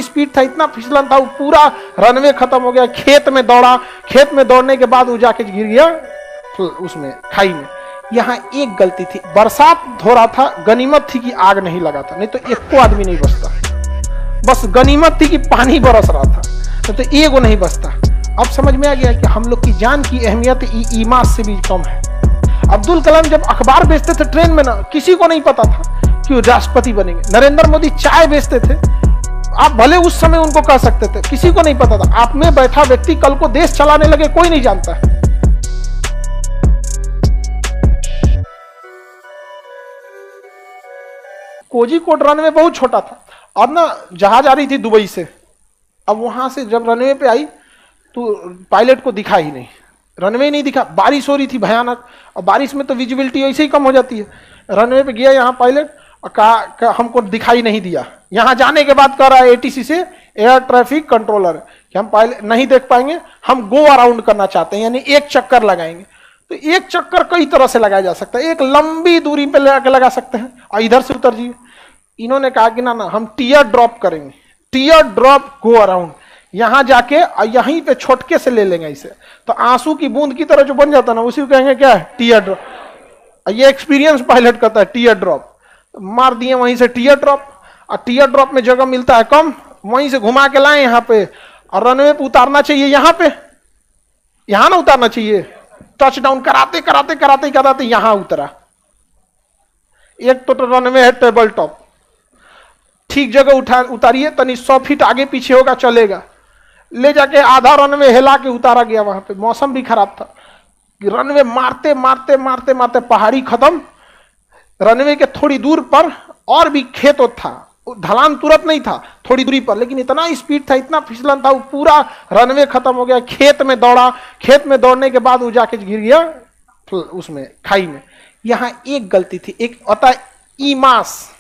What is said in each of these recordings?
Speed था, इतना फिसलन था, वो पूरा रनवे खत्म हो गया। खेत में दौड़ा, खेत में दौड़ने के बाद वो जाके गिर गया उसमें खाई में। यहाँ एक गलती थी, बरसात हो रहा था, गनीमत थी कि आग नहीं लगा था, नहीं तो एक को आदमी नहीं बचता। बस गनीमत थी कि पानी बरस रहा था, नहीं तो एगो नहीं बचता। अब समझ में आ गया कि हम लोग की जान की अहमियत ईमान से भी कम है। अब्दुल कलाम जब अखबार बेचते थे ट्रेन में ना, किसी को नहीं पता था कि वो राष्ट्रपति बनेंगे। नरेंद्र मोदी चाय बेचते थे, आप भले उस समय उनको कह सकते थे, किसी को नहीं पता था। आप में बैठा व्यक्ति कल को देश चलाने लगे, कोई नहीं जानता है। कोझिकोड रनवे बहुत छोटा था, अब ना जहाज आ रही थी दुबई से, अब वहां से जब रनवे पे आई तो पायलट को दिखा ही नहीं, रनवे नहीं दिखा, बारिश हो रही थी भयानक, और बारिश में तो विजिबिलिटी ऐसे ही कम हो जाती है। रनवे पे गया यहाँ पायलट और कहा हमको दिखाई नहीं दिया। यहाँ जाने के बाद कह रहा है एटीसी से, एयर ट्रैफिक कंट्रोलर, कि हम पायलट नहीं देख पाएंगे, हम गो अराउंड करना चाहते हैं, यानी एक चक्कर लगाएंगे। तो एक चक्कर कई तरह से लगाया जा सकता है, एक लंबी दूरी पे लगा सकते हैं और इधर से उतर जाइए। इन्होंने कहा कि ना हम टीयर ड्रॉप करेंगे, टीयर ड्रॉप गो अराउंड, यहां जाके और यहीं पे छोटके से ले लेंगे इसे, तो आंसू की बूंद की तरह जो बन जाता है ना, उसी को कहेंगे क्या है, टीयर ड्रॉप। ये एक्सपीरियंस पायलट करता है, टीयर ड्रॉप मार दिए वहीं से टीयर ड्रॉप, और टीयर ड्रॉप में जगह मिलता है कम, वहीं से घुमा के लाए यहाँ पे, और रनवे पे उतारना चाहिए, यहाँ पे, यहां ना उतारना चाहिए, टच डाउन कराते कराते कराते कराते यहां उतरा। एक तो रनवे है टेबल टॉप, ठीक जगह उतारिए, तनी 100 फीट आगे पीछे होगा चलेगा, ले जाके आधा रनवे हिला के उतारा गया। वहां पे मौसम भी खराब था, रनवे मारते मारते मारते मारते पहाड़ी खत्म, रनवे के थोड़ी दूर पर और भी खेत था, ढलान तुरंत नहीं था, थोड़ी दूरी पर, लेकिन इतना स्पीड था, इतना फिसलन था, वो पूरा रनवे खत्म हो गया। खेत में दौड़ा, खेत में दौड़ने के बाद वो जाके गिर गया उसमें खाई में। यहाँ एक गलती थी, एक होता है ईमास,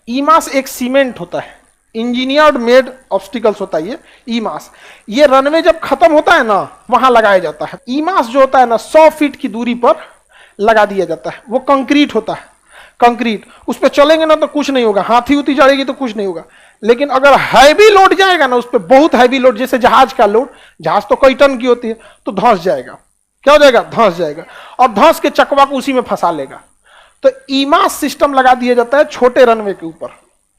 ईमास एक सीमेंट होता है, इंजीनियर्ड मेड ऑब्स्टिकल्स होता है ये ईमास। ये रनवे जब खत्म होता है ना, वहां लगाया जाता है। ईमास जो होता है ना, 100 फीट की दूरी पर लगा दिया जाता है। वो कंक्रीट होता है, कंक्रीट, उस पर चलेंगे ना तो कुछ नहीं होगा, हाथी उती चढ़ेगी तो कुछ नहीं होगा, लेकिन अगर हैवी लोड जाएगा ना, उस पर बहुत हैवी लोड, जैसे जहाज का लोड, जहाज तो कई टन की होती है, तो धंस जाएगा। क्या हो जाएगा? धंस जाएगा, और धंस के चकवा को उसी में फंसा लेगा। तो ईमास सिस्टम लगा दिया जाता है छोटे रनवे के ऊपर,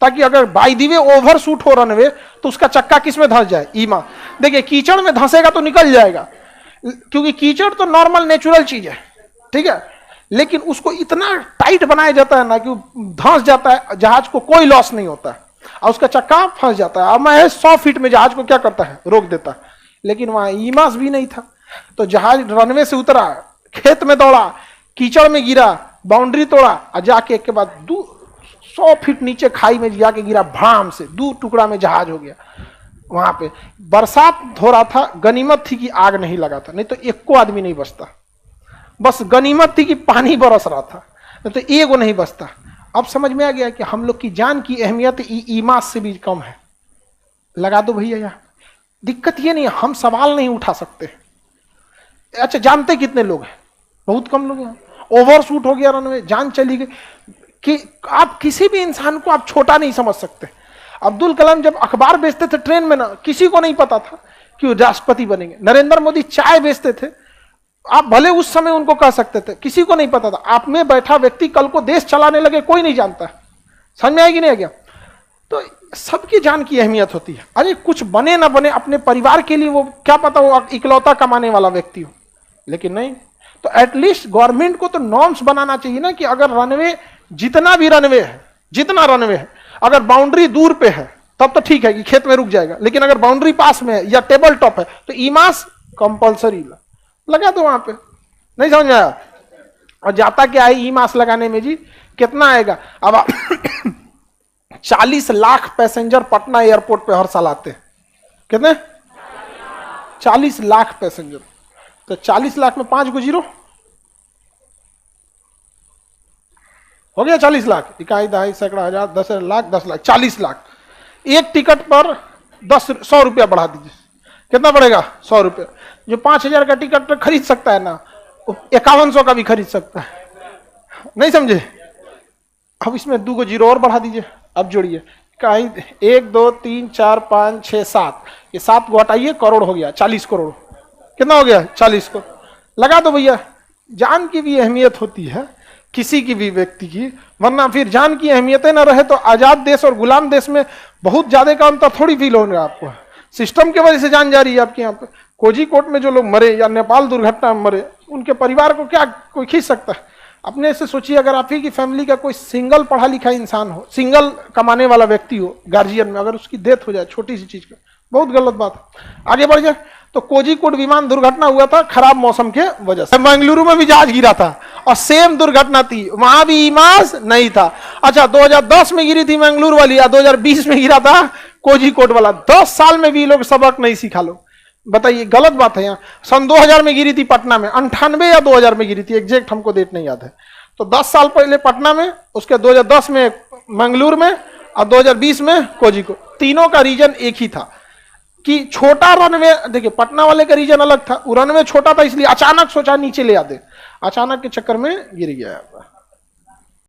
ताकि अगर by the way over shoot हो रनवे तो उसका चक्का किस में धंस जाए? ईमा। देखिए कीचड़ में धंसेगा तो निकल जाएगा, क्योंकि कीचड़ तो नॉर्मल नेचुरल चीज है, ठीक है, लेकिन उसको इतना टाइट बनाया जाता है ना कि धंस जाता है, जहाज को कोई लॉस नहीं होता है, और उसका चक्का फंस जाता है। अब मैं 100 फीट में जहाज को क्या करता है? रोक देता है। लेकिन वहां ईमास भी नहीं था, तो जहाज रनवे से उतरा, खेत में दौड़ा, कीचड़ में गिरा, बाउंड्री तोड़ा, और जाके एक के बाद 100 फीट नीचे खाई में जाके गिरा, भाम से 2 टुकड़ा में जहाज हो गया। वहां पे बरसात हो रहा था, गनीमत थी कि आग नहीं लगा था, नहीं तो एक को आदमी नहीं बचता। बस गनीमत थी कि पानी बरस रहा था, नहीं तो एगो नहीं बचता। अब समझ में आ गया कि हम लोग की जान की अहमियत ईमान से भी कम है। लगा दो भैया, यहाँ दिक्कत ये नहीं है, हम सवाल नहीं उठा सकते। अच्छा, जानते कितने लोग हैं? बहुत कम लोग हैं। ओवर शूट हो गया रनवे, जान चली गई। कि आप किसी भी इंसान को आप छोटा नहीं समझ सकते। अब्दुल कलाम जब अखबार बेचते थे ट्रेन में ना, किसी को नहीं पता था कि वो राष्ट्रपति बनेंगे। नरेंद्र मोदी चाय बेचते थे, आप भले उस समय उनको कह सकते थे, किसी को नहीं पता था। आप में बैठा व्यक्ति कल को देश चलाने लगे, कोई नहीं जानता। समझ में आएगी नहीं आ गया? तो सबकी जान की अहमियत होती है। अरे कुछ बने ना बने, अपने परिवार के लिए वो क्या पता वो इकलौता कमाने वाला व्यक्ति हो, लेकिन नहीं। तो एटलीस्ट गवर्नमेंट को तो नॉर्म्स बनाना चाहिए ना, कि अगर रनवे, जितना भी रनवे है, जितना रनवे है, अगर बाउंड्री दूर पे है तब तो ठीक है कि खेत में रुक जाएगा, लेकिन अगर बाउंड्री पास में है या टेबल टॉप है तो ईमास कंपल्सरी लगा दो वहां पे। नहीं समझ में आया? और जाता क्या है ईमास लगाने में जी? कितना आएगा? अब 40 लाख पैसेंजर पटना एयरपोर्ट पे हर साल आते हैं। कितने? 40 लाख पैसेंजर। तो 40 लाख में 5 को जीरो हो गया। 40 लाख, इकाई दहाई सैकड़ा हजार 10 लाख 10 लाख 40 लाख। एक टिकट पर 100 रुपया बढ़ा दीजिए, कितना पड़ेगा? 100 रुपया। जो 5000 का टिकट खरीद सकता है ना, 5100 का भी खरीद सकता है। नहीं समझे? अब इसमें 2 को जीरो और बढ़ा दीजिए, अब जोड़िए कहीं 1 2 3 4 5 6 7, ये 7 को हटाइए, करोड़ हो गया, 40 करोड़। कितना हो गया? 40 करोड़। लगा दो भैया। जान की भी अहमियत होती है किसी की भी व्यक्ति की, वरना फिर जान की अहमियतें ना रहे तो आजाद देश और गुलाम देश में बहुत ज्यादा का अंतर थोड़ी फील होगा आपको। सिस्टम की वजह से जान जा रही है आपके यहाँ पे। कोझिकोड में जो लोग मरे या नेपाल दुर्घटना में मरे, उनके परिवार को क्या कोई खींच सकता है? अपने से सोचिए, अगर आप ही की फैमिली का कोई सिंगल पढ़ा लिखा इंसान हो, सिंगल कमाने वाला व्यक्ति हो गार्जियन में, अगर उसकी डेथ हो जाए छोटी सी चीज का, बहुत गलत बात है। आगे बढ़ जाए तो कोझिकोड विमान दुर्घटना हुआ था खराब मौसम के वजह से। बेंगलुरु में भी जहाज गिरा था और सेम दुर्घटना थी, वहां भी ईमास नहीं था। अच्छा, 2010 में गिरी थी बेंगलुरु वाली, या 2020 में गिरा था कोझिकोड वाला। 10 साल में भी लोग सबक नहीं सीखा। लोग बताइए, गलत बात है। यहाँ सन 2000 में गिरी थी पटना में, 98 या 2000 में गिरी थी, एग्जैक्ट हमको डेट नहीं याद है। तो 10 साल पहले पटना में, उसके 2010 में मंगलूर में, और 2020 में कोझिकोड। तीनों का रीजन एक ही था कि छोटा रनवे। देखिए, पटना वाले का रीजन अलग था, वो रनवे छोटा था, इसलिए अचानक सोचा नीचे ले आते, अचानक के चक्कर में गिर गया।